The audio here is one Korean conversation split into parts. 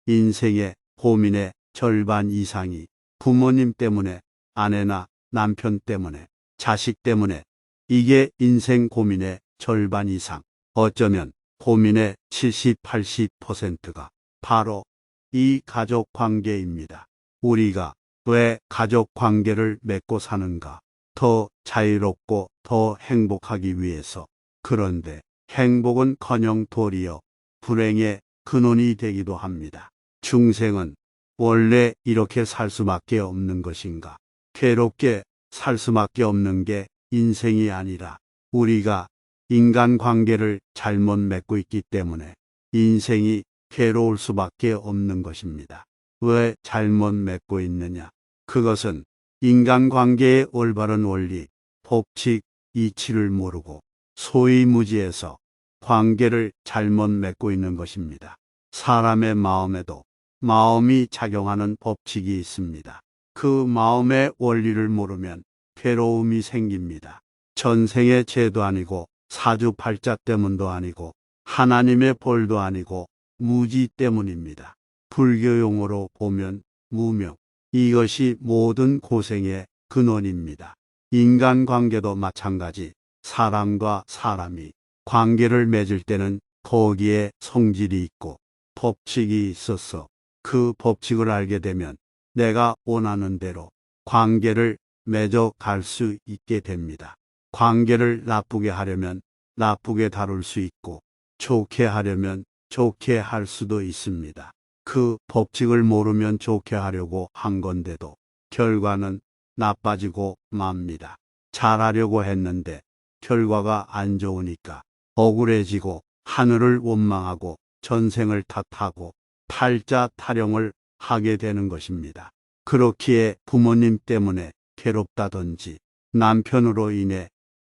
인생의 고민의 절반 이상이 부모님 때문에, 아내나 남편 때문에, 자식 때문에, 이게 인생 고민의 절반 이상, 어쩌면 고민의 70, 80%가 바로 이 가족 관계입니다. 우리가 왜 가족 관계를 맺고 사는가? 더 자유롭고 더 행복하기 위해서. 그런데 행복은커녕 도리어 불행의 근원이 되기도 합니다. 중생은 원래 이렇게 살 수밖에 없는 것인가? 괴롭게 살 수밖에 없는 게 인생이 아니라 우리가 인간관계를 잘못 맺고 있기 때문에 인생이 괴로울 수밖에 없는 것입니다. 왜 잘못 맺고 있느냐? 그것은 인간관계의 올바른 원리, 법칙, 이치를 모르고 소위 무지해서 관계를 잘못 맺고 있는 것입니다. 사람의 마음에도 마음이 작용하는 법칙이 있습니다. 그 마음의 원리를 모르면 괴로움이 생깁니다. 전생의 죄도 아니고 사주팔자 때문도 아니고 하나님의 벌도 아니고 무지 때문입니다. 불교 용어로 보면 무명. 이것이 모든 고생의 근원입니다. 인간관계도 마찬가지. 사람과 사람이 관계를 맺을 때는 거기에 성질이 있고 법칙이 있어서 그 법칙을 알게 되면 내가 원하는 대로 관계를 맺어 갈 수 있게 됩니다. 관계를 나쁘게 하려면 나쁘게 다룰 수 있고 좋게 하려면 좋게 할 수도 있습니다. 그 법칙을 모르면 좋게 하려고 한 건데도 결과는 나빠지고 맙니다. 잘하려고 했는데 결과가 안 좋으니까 억울해지고 하늘을 원망하고 전생을 탓하고 팔자 타령을 하게 되는 것입니다. 그렇기에 부모님 때문에 괴롭다든지 남편으로 인해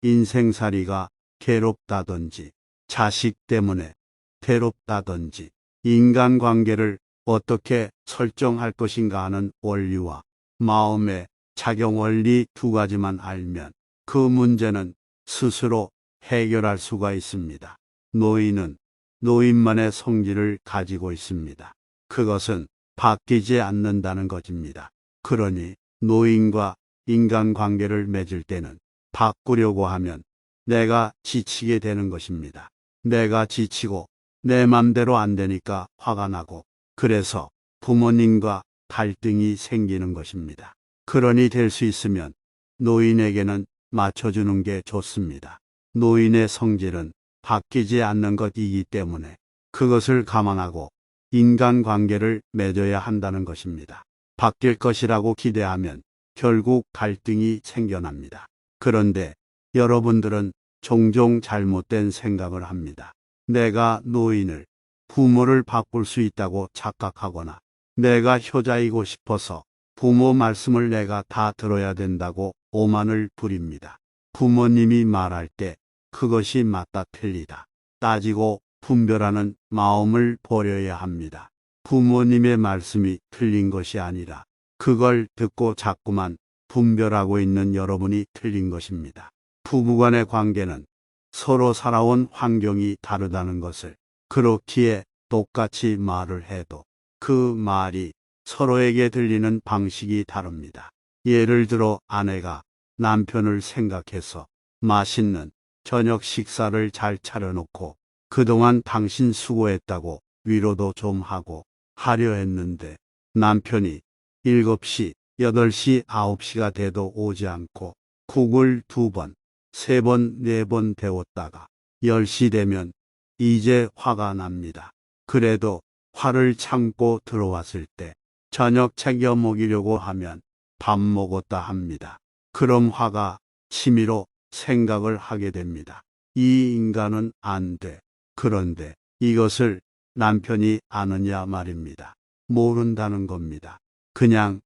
인생살이가 괴롭다든지 자식 때문에 괴롭다든지 인간관계를 어떻게 설정할 것인가 하는 원리와 마음의 작용 원리 두 가지만 알면 그 문제는 스스로 해결할 수가 있습니다. 노인은 노인만의 성질을 가지고 있습니다. 그것은 바뀌지 않는다는 것입니다. 그러니 노인과 인간관계를 맺을 때는 바꾸려고 하면 내가 지치게 되는 것입니다. 내가 지치고 내 맘대로 안 되니까 화가 나고 그래서 부모님과 갈등이 생기는 것입니다. 그러니 될 수 있으면 노인에게는 맞춰주는 게 좋습니다. 노인의 성질은 바뀌지 않는 것이기 때문에 그것을 감안하고 인간관계를 맺어야 한다는 것입니다. 바뀔 것이라고 기대하면 결국 갈등이 생겨납니다. 그런데 여러분들은 종종 잘못된 생각을 합니다. 내가 노인을, 부모를 바꿀 수 있다고 착각하거나 내가 효자이고 싶어서 부모 말씀을 내가 다 들어야 된다고 오만을 부립니다. 부모님이 말할 때 그것이 맞다 틀리다 따지고 분별하는 마음을 버려야 합니다. 부모님의 말씀이 틀린 것이 아니라 그걸 듣고 자꾸만 분별하고 있는 여러분이 틀린 것입니다. 부부간의 관계는 서로 살아온 환경이 다르다는 것을, 그렇기에 똑같이 말을 해도 그 말이 서로에게 들리는 방식이 다릅니다. 예를 들어 아내가 남편을 생각해서 맛있는 저녁 식사를 잘 차려놓고 그동안 당신 수고했다고 위로도 좀 하고 하려 했는데 남편이 7시, 8시, 9시가 돼도 오지 않고 국을 2번, 3번, 4번 데웠다가 10시 되면 이제 화가 납니다. 그래도 화를 참고 들어왔을 때 저녁 챙겨 먹이려고 하면 밥 먹었다 합니다. 그럼 화가 치밀어 생각을 하게 됩니다. 이 인간은 안 돼. 그런데 이것을 남편이 아느냐 말입니다. 모른다는 겁니다. 그냥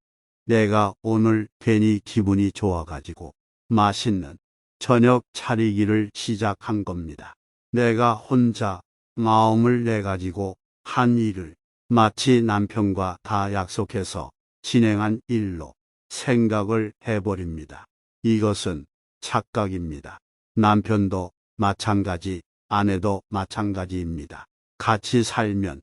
내가 오늘 괜히 기분이 좋아가지고 맛있는 저녁 차리기를 시작한 겁니다. 내가 혼자 마음을 내가지고 한 일을 마치 남편과 다 약속해서 진행한 일로 생각을 해버립니다. 이것은 착각입니다. 남편도 마찬가지, 아내도 마찬가지입니다. 같이 살면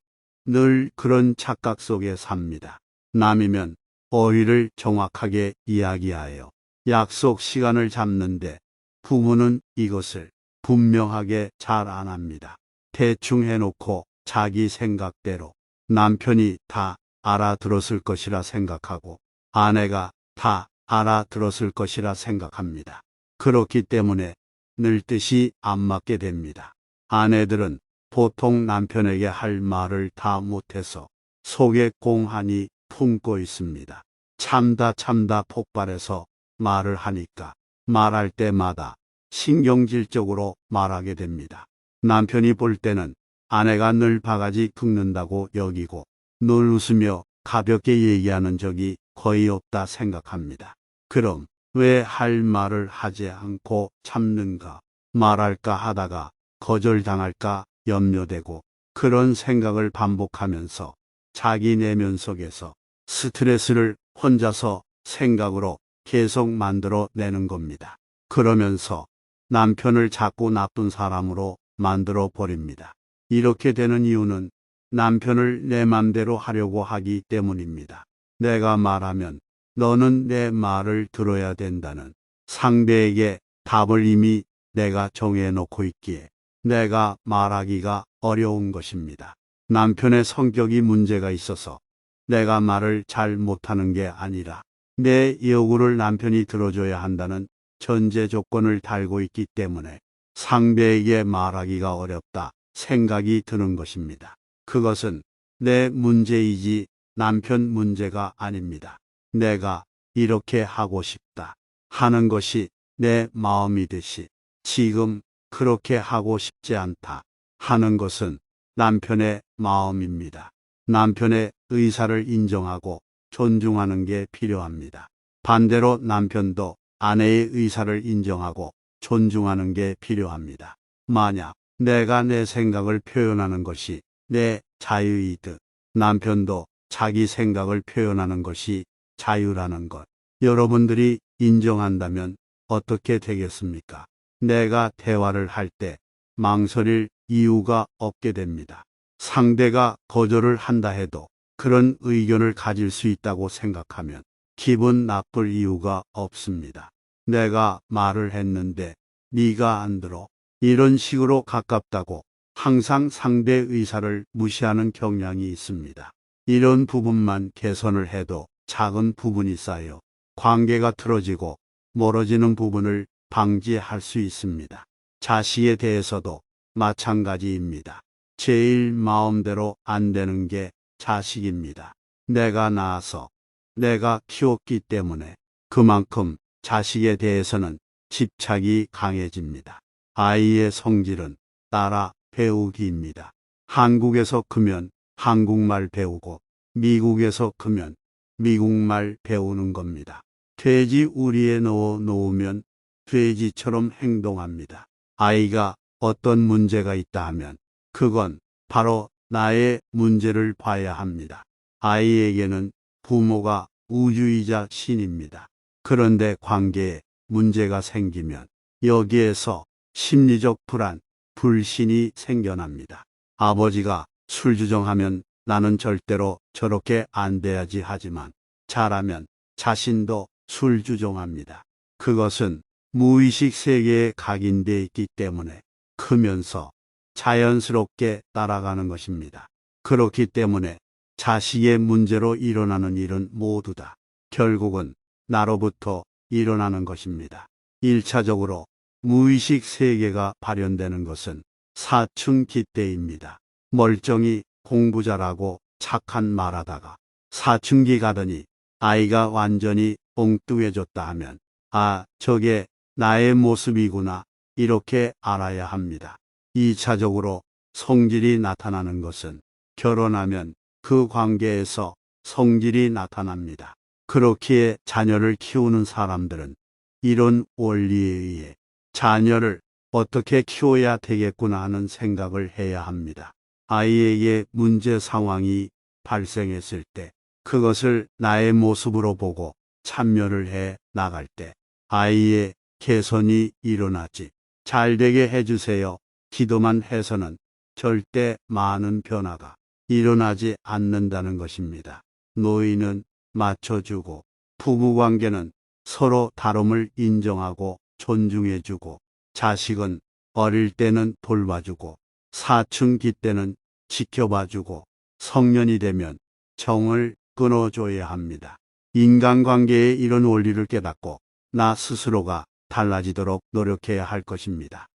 늘 그런 착각 속에 삽니다. 남이면 어휘를 정확하게 이야기하여 약속 시간을 잡는데 부모는 이것을 분명하게 잘 안 합니다. 대충 해놓고 자기 생각대로 남편이 다 알아들었을 것이라 생각하고 아내가 다 알아들었을 것이라 생각합니다. 그렇기 때문에 늘 뜻이 안 맞게 됩니다. 아내들은 보통 남편에게 할 말을 다 못해서 속에 공한이 품고 있습니다. 참다 폭발해서 말을 하니까 말할 때마다 신경질적으로 말하게 됩니다. 남편이 볼 때는 아내가 늘 바가지 긁는다고 여기고 늘 웃으며 가볍게 얘기하는 적이 거의 없다 생각합니다. 그럼 왜 할 말을 하지 않고 참는가? 말할까 하다가 거절당할까 염려되고 그런 생각을 반복하면서 자기 내면 속에서 스트레스를 혼자서 생각으로 계속 만들어 내는 겁니다. 그러면서 남편을 자꾸 나쁜 사람으로 만들어 버립니다. 이렇게 되는 이유는 남편을 내 맘대로 하려고 하기 때문입니다. 내가 말하면 너는 내 말을 들어야 된다는 상대에게 답을 이미 내가 정해놓고 있기에 내가 말하기가 어려운 것입니다. 남편의 성격이 문제가 있어서 내가 말을 잘 못하는 게 아니라 내 요구를 남편이 들어줘야 한다는 전제 조건을 달고 있기 때문에 상대에게 말하기가 어렵다 생각이 드는 것입니다. 그것은 내 문제이지 남편 문제가 아닙니다. 내가 이렇게 하고 싶다 하는 것이 내 마음이듯이 지금 그렇게 하고 싶지 않다 하는 것은 남편의 마음입니다. 남편의 의사를 인정하고 존중하는 게 필요합니다. 반대로 남편도 아내의 의사를 인정하고 존중하는 게 필요합니다. 만약 내가 내 생각을 표현하는 것이 내 자유이듯 남편도 자기 생각을 표현하는 것이 자유라는 것 여러분들이 인정한다면 어떻게 되겠습니까? 내가 대화를 할 때 망설일 이유가 없게 됩니다. 상대가 거절을 한다 해도 그런 의견을 가질 수 있다고 생각하면 기분 나쁠 이유가 없습니다. 내가 말을 했는데 네가 안 들어. 이런 식으로 가깝다고 항상 상대 의사를 무시하는 경향이 있습니다. 이런 부분만 개선을 해도 작은 부분이 쌓여 관계가 틀어지고 멀어지는 부분을 방지할 수 있습니다. 자식에 대해서도 마찬가지입니다. 제일 마음대로 안 되는 게 자식입니다. 내가 낳아서 내가 키웠기 때문에 그만큼 자식에 대해서는 집착이 강해집니다. 아이의 성질은 따라 배우기입니다. 한국에서 크면 한국말 배우고 미국에서 크면 미국말 배우는 겁니다. 돼지 우리에 넣어 놓으면 돼지처럼 행동합니다. 아이가 어떤 문제가 있다 하면 그건 바로 나의 문제를 봐야 합니다. 아이에게는 부모가 우주이자 신입니다. 그런데 관계에 문제가 생기면 여기에서 심리적 불안, 불신이 생겨납니다. 아버지가 술 주정하면 나는 절대로 저렇게 안 돼야지 하지만 잘하면 자신도 술 주정합니다. 그것은 무의식 세계에 각인되어 있기 때문에 크면서 자연스럽게 따라가는 것입니다. 그렇기 때문에 자식의 문제로 일어나는 일은 모두 다 결국은 나로부터 일어나는 것입니다. 1차적으로 무의식 세계가 발현되는 것은 사춘기 때입니다. 멀쩡히 공부 잘하고 착한 말하다가 사춘기 가더니 아이가 완전히 엉뚱해졌다 하면 아, 저게 나의 모습이구나 이렇게 알아야 합니다. 2차적으로 성질이 나타나는 것은 결혼하면 그 관계에서 성질이 나타납니다. 그렇기에 자녀를 키우는 사람들은 이런 원리에 의해 자녀를 어떻게 키워야 되겠구나 하는 생각을 해야 합니다. 아이에게 문제 상황이 발생했을 때 그것을 나의 모습으로 보고 참여를 해 나갈 때 아이의 개선이 일어나지. 잘 되게 해주세요. 기도만 해서는 절대 많은 변화가 일어나지 않는다는 것입니다. 노인은 맞춰주고, 부부관계는 서로 다름을 인정하고 존중해주고, 자식은 어릴 때는 돌봐주고, 사춘기 때는 지켜봐주고, 성년이 되면 정을 끊어줘야 합니다. 인간관계의 이런 원리를 깨닫고 나 스스로가 달라지도록 노력해야 할 것입니다.